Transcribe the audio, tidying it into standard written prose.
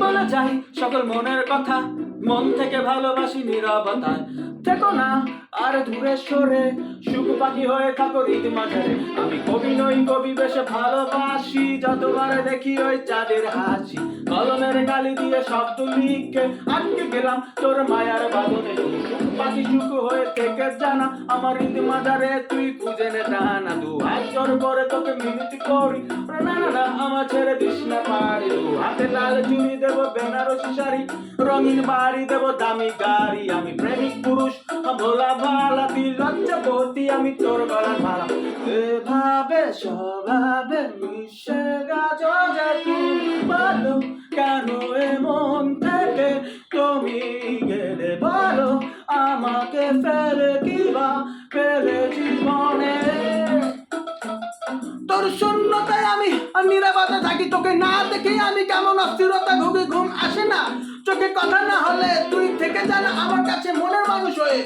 বলে যাই সকল মনের কথা, মন থেকে ভালোবাসি নীরবতায়। থেকো না আর দূরে সরে, সুখ পাখি হয়ে থাকো হৃদ মাঝারে। আমি কবি নই, কবি বেশে ভালোবাসি, যতবার দেখি ওই চাঁদের হাসি। কলমের কালি দিয়ে শব্দ লিখে আটকে গেলাম তোর মায়ার বাঁধনে। সুখ পাখি সুখ হয়ে থেকে জানা, আমার হৃদ মাঝারে তুই খুঁজে নে টানা। দু হাত জোর করে তোকে মিনতি করি, না না না আমার ছেড়ে দিস না পারি। দু হাতে লাল চুড়ি দেবো বেনারসি শাড়ি, রঙিন বাড়ি দেবো দামি গাড়ি। আমি প্রেমিক পুরুষ ভোলা ভালা, তুই লজ্জাপতি আমি তোর গলার মালা। এভাবে স্বভাবে মিশে গেছ যে তুমি, বলো কেন এমন থেকে তুমি গেলে? বলো আমাকে ফেলে কিবা ফেলে জীবনে। তোর শূন্যতায় আমি নীরবতা থাকি, তোকে না দেখে আমি কেমন অস্থিরতা ভুগি। ঘুম আসে না চোখে কথা না হলে, তুই থেকে জানা আমার কাছে মনের মানুষ হয়ে।